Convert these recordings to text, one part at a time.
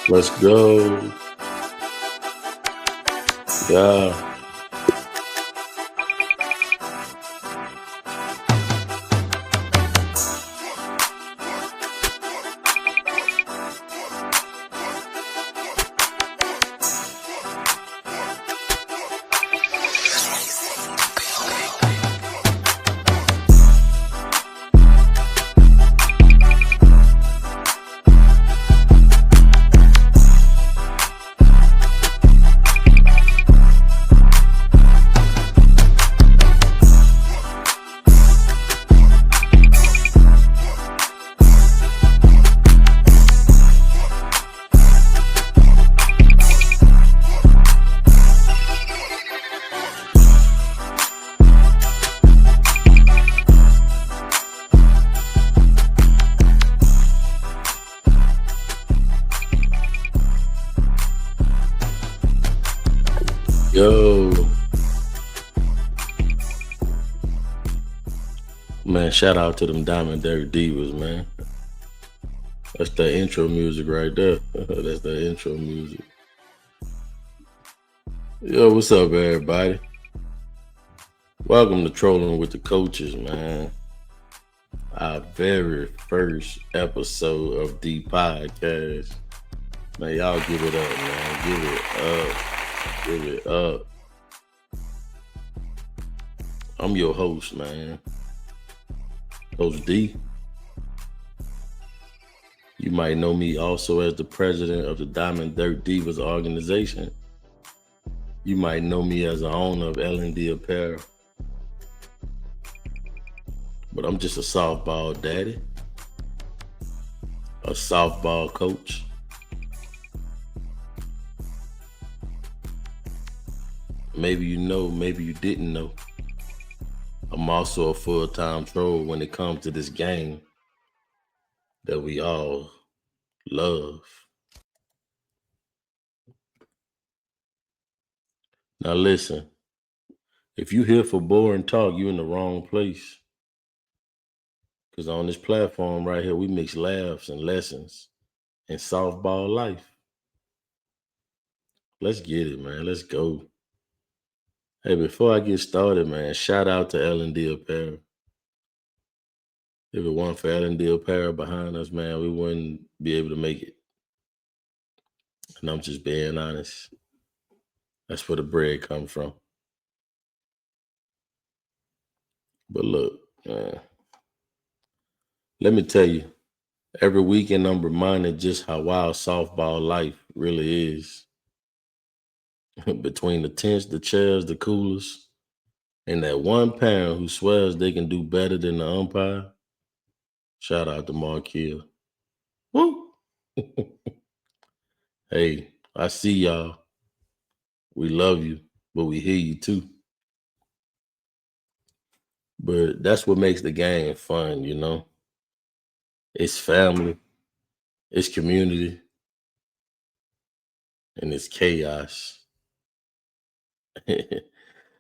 Let's go. Yeah. Yo. Man, shout out to them Diamond Dirty Divas, man. That's the intro music right there. That's the intro music. Yo, what's up, everybody? Welcome to Trolling with the Coaches, man. Our very first episode of the podcast. Man, y'all give it up, man. Give it up. Give it up. I'm your host, man. Coach D. You might know me also as the president of the Diamond Dirt Divas organization. You might know me as the owner of L&D Apparel. But I'm just a softball daddy, a softball coach. Maybe you know, maybe you didn't know. I'm also a full-time troll when it comes to this game that we all love. Now listen, if you here for boring talk, you in the wrong place. Because on this platform right here, we mix laughs and lessons and softball life. Let's get it, man. Let's go. Hey, before I get started, man, shout out to L&D Apparel. If it weren't for L&D Apparel behind us, man, we wouldn't be able to make it. And I'm just being honest. That's where the bread comes from. But look, man, let me tell you, every weekend I'm reminded just how wild softball life really is. Between the tents, the chairs, the coolers, and that one parent who swears they can do better than the umpire. Shout out to Mark Hill. Woo! Hey, I see y'all. We love you, but we hear you too. But that's what makes the game fun, you know? It's family, it's community, and it's chaos.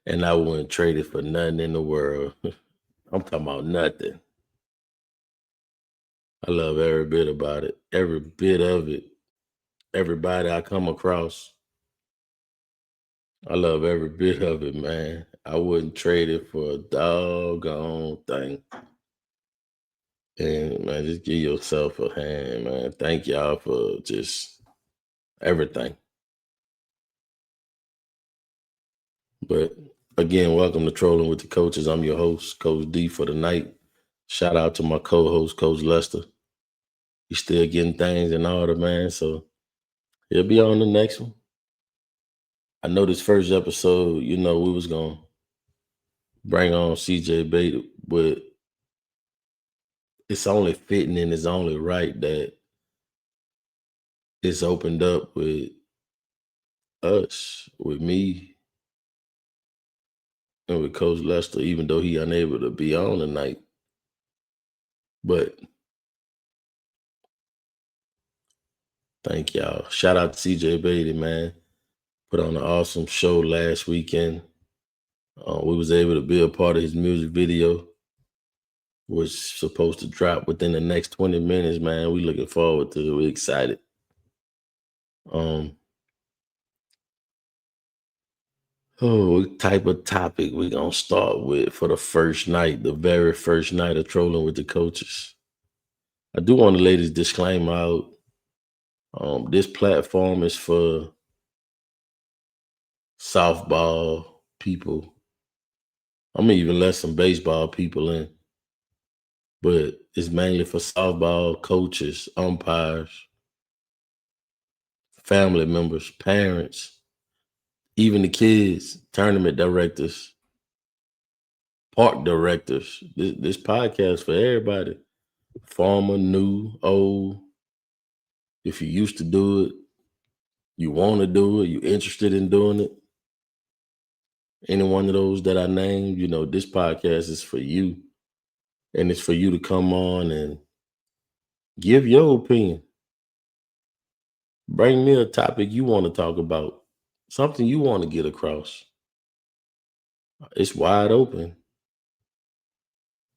And I wouldn't trade it for nothing in the world. I'm talking about nothing. I love every bit about it, every bit of it. Everybody I come across, I love every bit of it, man. I wouldn't trade it for a doggone thing. And man, just give yourself a hand, man. Thank y'all for just everything. But again, welcome to Trolling with the Coaches. I'm your host, Coach D, for the night. Shout out to my co-host, Coach Lester. He's still getting things in order, man. So he'll be on the next one. I know this first episode, we was gonna bring on CJ Bate, but it's only fitting and it's only right that it's opened up with us, with me, and with Coach Lester, even though he unable to be on tonight. But thank y'all. Shout out to CJ Beatty, man. Put on an awesome show last weekend. We was able to be a part of his music video, which is supposed to drop within the next 20 minutes, man. We looking forward to it. We excited. Um, what type of topic we gonna start with for the first night, the very first night of trolling with the coaches? I do want to lay this disclaimer out. This platform is for softball people. I'm gonna even let some baseball people in, but it's mainly for softball coaches, umpires, family members, parents, even the kids, tournament directors, park directors. This podcast for everybody, former, new, old. If you used to do it, you want to do it, you're interested in doing it. Any one of those that I named, this podcast is for you. And it's for you to come on and give your opinion. Bring me a topic you want to talk about, something you want to get across. It's wide open.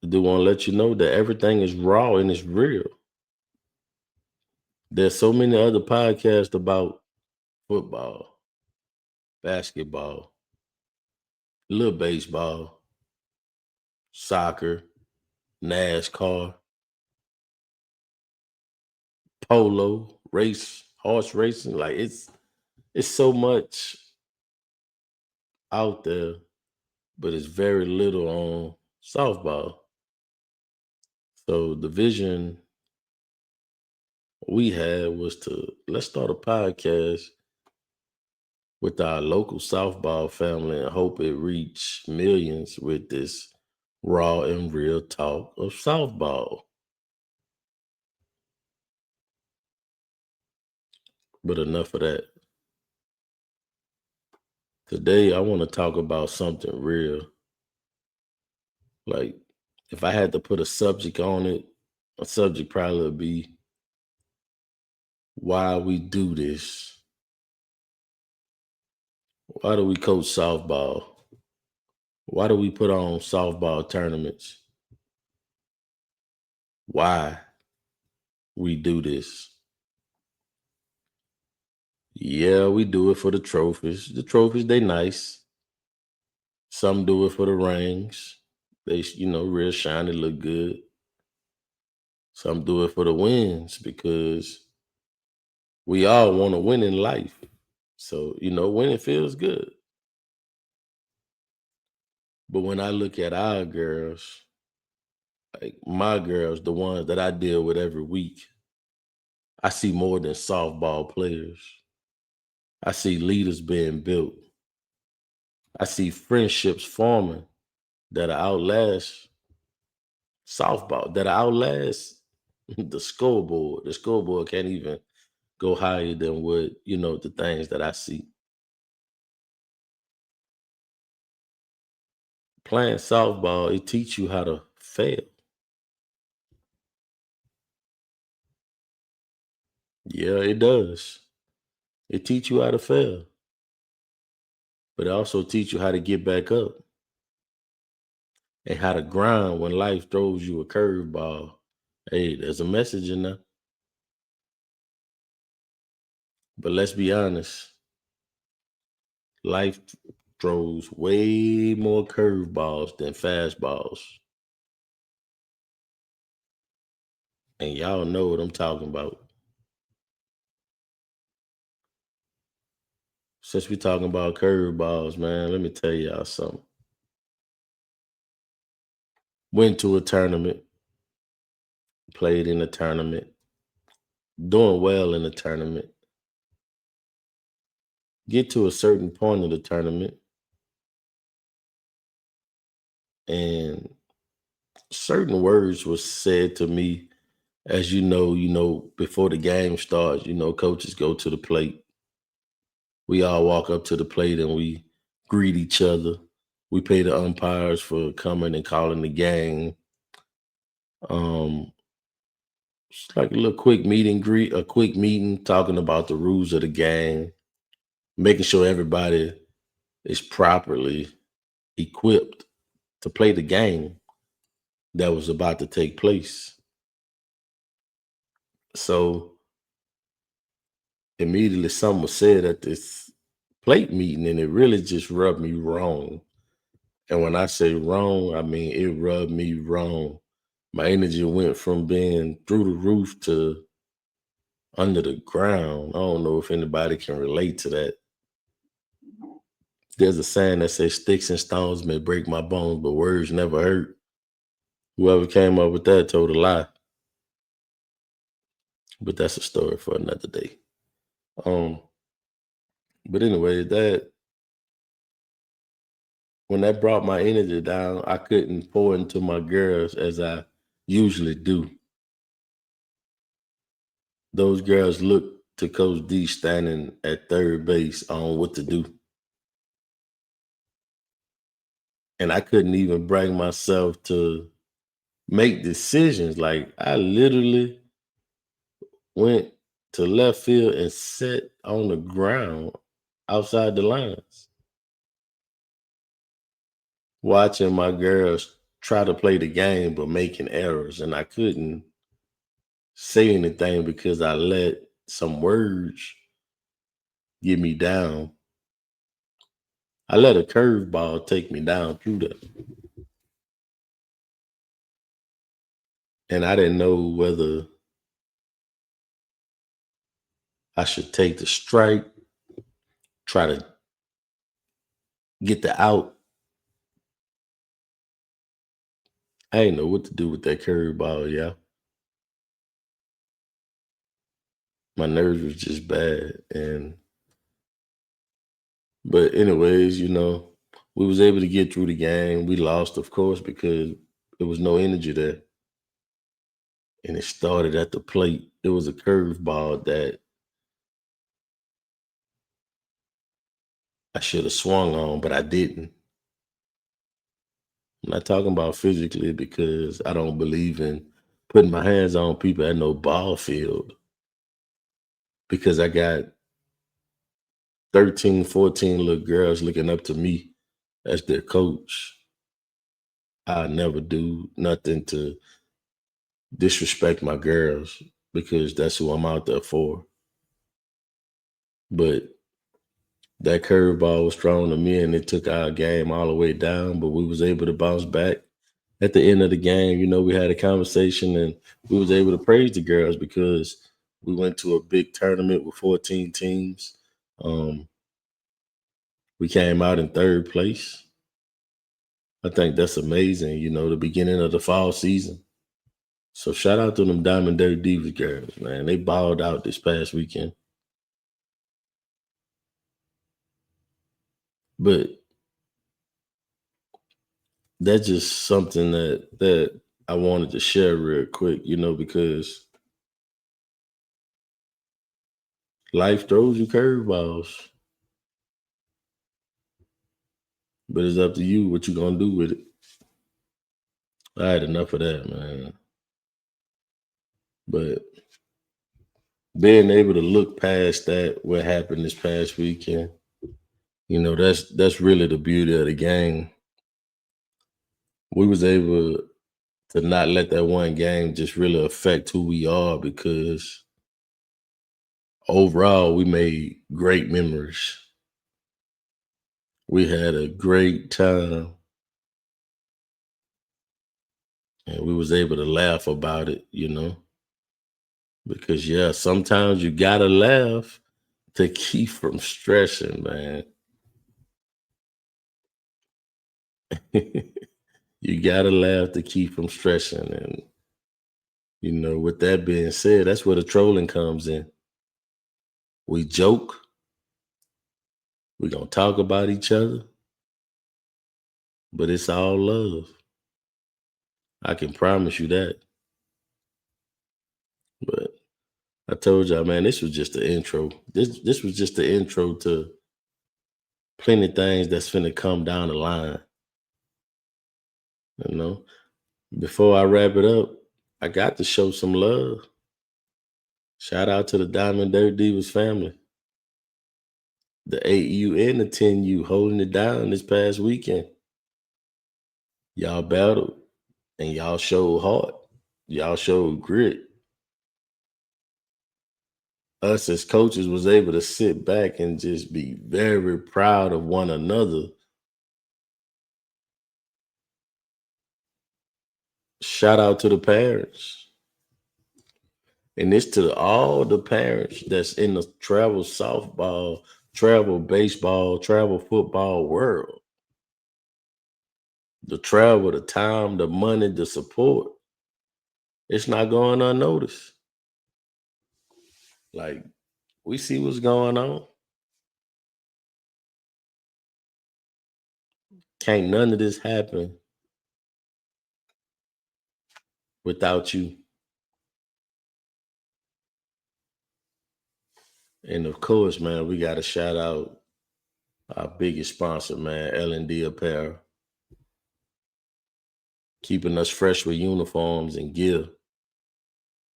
I do want to let you know that everything is raw and it's real. There's so many other podcasts about football, basketball, little baseball, soccer, NASCAR, polo, race, horse racing. Like it's so much out there, but it's very little on softball. So the vision we had was to let's start a podcast with our local softball family and hope it reach millions with this raw and real talk of softball. But enough of that. Today I want to talk about something real. Like if I had to put a subject on it, a subject probably would be why we do this. Why do we coach softball? Why do we put on softball tournaments? Why we do this? Yeah, we do it for the trophies. The trophies, they nice. Some do it for the rings. They, real shiny, look good. Some do it for the wins because we all want to win in life. So, winning feels good. But when I look at our girls, like my girls, the ones that I deal with every week, I see more than softball players. I see leaders being built. I see friendships forming that outlast softball, that outlast the scoreboard. The scoreboard can't even go higher than what, the things that I see. Playing softball, it teach you how to fail. Yeah, it does. It teach you how to fail, but it also teach you how to get back up and how to grind when life throws you a curveball. Hey, there's a message in there. But let's be honest, life throws way more curveballs than fastballs. And y'all know what I'm talking about. Since we talking about curveballs, man, let me tell y'all something. Went to a tournament, played in a tournament, doing well in the tournament. Get to a certain point of the tournament, and certain words was said to me. As before the game starts, coaches go to the plate. We all walk up to the plate and we greet each other. We pay the umpires for coming and calling the game. Um, it's like a little quick meet and greet, a quick meeting talking about the rules of the game, making sure everybody is properly equipped to play the game that was about to take place. So immediately something was said at this plate meeting, and it really just rubbed me wrong. And when I say wrong, I mean it rubbed me wrong. My energy went from being through the roof to under the ground. I don't know if anybody can relate to that. There's a saying that says sticks and stones may break my bones, but words never hurt. Whoever came up with that told a lie. But that's a story for another day. Um, but anyway, that when that brought my energy down, I couldn't pour into my girls as I usually do. Those girls looked to Coach D standing at third base on what to do. And I couldn't even bring myself to make decisions. Like I literally went to left field and sat on the ground outside the lines, watching my girls try to play the game but making errors. And I couldn't say anything because I let some words get me down. I let a curveball take me down through that. And I didn't know whether I should take the strike, try to get the out. I didn't know what to do with that curveball, yeah. My nerves was just bad. And but anyways, we was able to get through the game. We lost, of course, because there was no energy there. And it started at the plate. It was a curveball that I should have swung on, but I didn't. I'm not talking about physically because I don't believe in putting my hands on people at no ball field because I got 13, 14 little girls looking up to me as their coach. I never do nothing to disrespect my girls because that's who I'm out there for. But that curveball was thrown to me and it took our game all the way down, but we was able to bounce back. At the end of the game, we had a conversation and we was able to praise the girls because we went to a big tournament with 14 teams. Um, we came out in third place. I think that's amazing, the beginning of the fall season. So shout out to them Diamond Dirty Divas girls, man. They balled out this past weekend. But that's just something that I wanted to share real quick, because life throws you curveballs, but it's up to you what you gonna do with it. I had enough of that, man. But being able to look past that, what happened this past weekend, that's really the beauty of the game. We was able to not let that one game just really affect who we are because overall we made great memories. We had a great time and we was able to laugh about it. Because yeah, sometimes you gotta laugh to keep from stressing, man. You gotta laugh to keep from stressing. And with that being said, that's where the trolling comes in. We joke, we gonna talk about each other, but it's all love. I can promise you that. But I told y'all, man, this was just the intro. This was just the intro to plenty of things that's finna come down the line. You know, before I wrap it up, I got to show some love. Shout out to the Diamond Dirt Divas family, the 8U and the 10U holding it down this past weekend. Y'all battled and y'all showed heart. Y'all showed grit. us as coaches was able to sit back and just be very proud of one another. Shout out to the parents. And it's to all the parents that's in the travel softball, travel baseball, travel football world. The travel, the time, the money, the support. It's not going unnoticed. Like, we see what's going on. Can't none of this happen without you. And of course, man, we got to shout out our biggest sponsor, man, L&D Apparel, keeping us fresh with uniforms and gear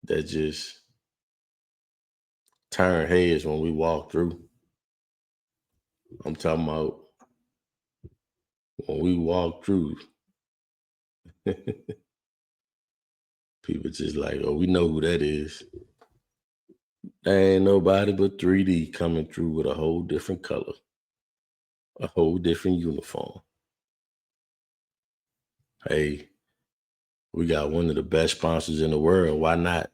that just turn heads when we walk through. I'm talking about when we walk through, people just like, oh, we know who that is. There ain't nobody but 3D coming through with a whole different color, a whole different uniform. Hey, we got one of the best sponsors in the world. Why not?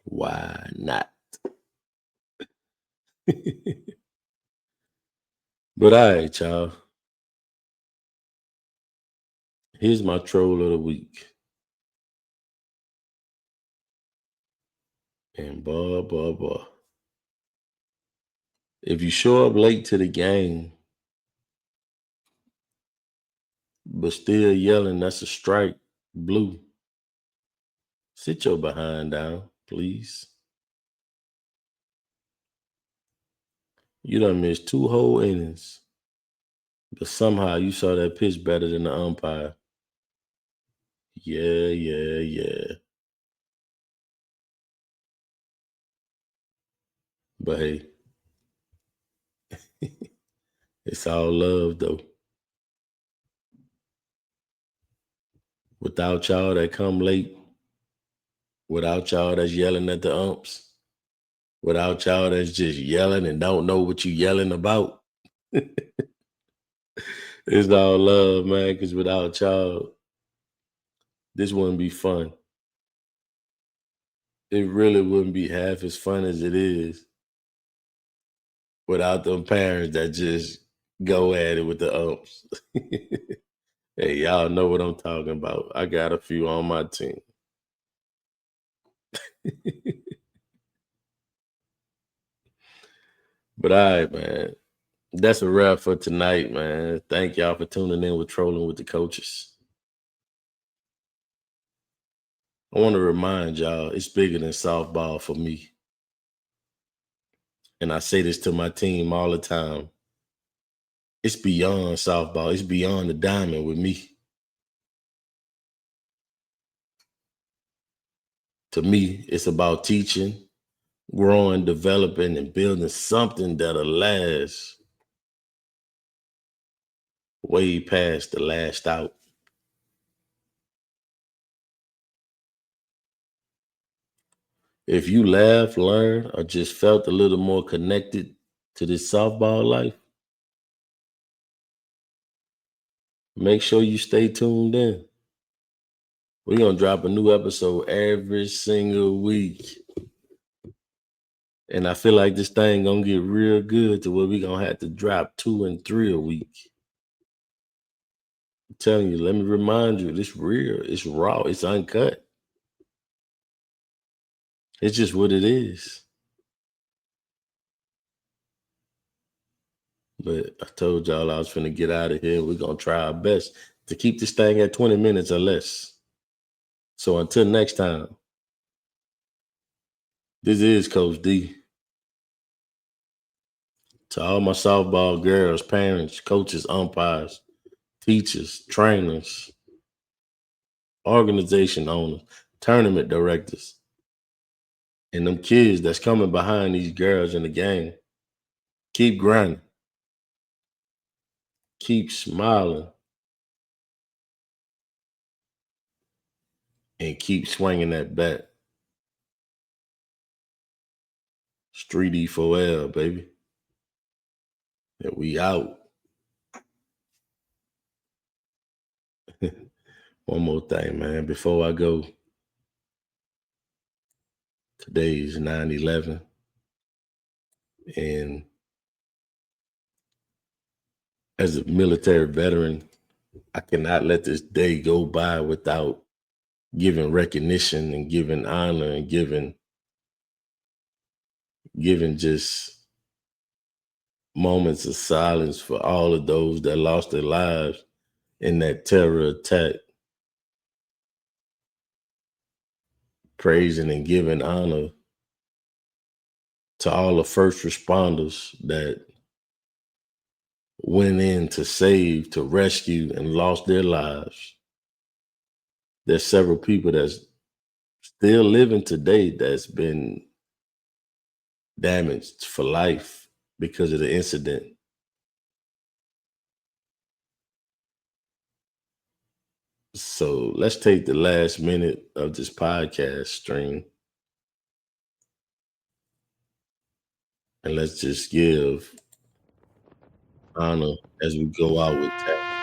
Why not? But all right, y'all. Here's my troll of the week. And blah. If you show up late to the game, but still yelling, that's a strike, blue. Sit your behind down, please. You done missed 2 whole innings, but somehow you saw that pitch better than the umpire. Yeah. But hey, it's all love though. Without y'all that come late, without y'all that's yelling at the umps, without y'all that's just yelling and don't know what you yelling about. It's all love, man, because without y'all, this wouldn't be fun. It really wouldn't be half as fun as it is without them parents that just go at it with the umps. Hey, y'all know what I'm talking about. I got a few on my team. But all right, man. That's a wrap for tonight, man. Thank y'all for tuning in with Trolling with the Coaches. I want to remind y'all it's bigger than softball for me. And I say this to my team all the time. It's beyond softball. It's beyond the diamond with me. To me, it's about teaching, growing, developing, and building something that'll last way past the last out. If you laugh, learn, or just felt a little more connected to this softball life, make sure you stay tuned in. We're going to drop a new episode every single week. And I feel like this thing going to get real good to where we're going to have to drop 2 and 3 a week. I'm telling you, let me remind you, this real, it's raw, it's uncut. It's just what it is. But I told y'all I was finna get out of here. We're going to try our best to keep this thing at 20 minutes or less. So until next time, this is Coach D. To all my softball girls, parents, coaches, umpires, teachers, trainers, organization owners, tournament directors, and them kids that's coming behind these girls in the game, keep grinding, keep smiling, and keep swinging that bat. Street E4L, baby. And we out. One more thing, man. Before I go, today is 9/11, and as a military veteran, I cannot let this day go by without giving recognition and giving honor and giving just moments of silence for all of those that lost their lives in that terror attack, praising and giving honor to all the first responders that went in to save, to rescue, and lost their lives. There's several people that's still living today that's been damaged for life because of the incident. So let's take the last minute of this podcast stream and let's just give honor as we go out with that.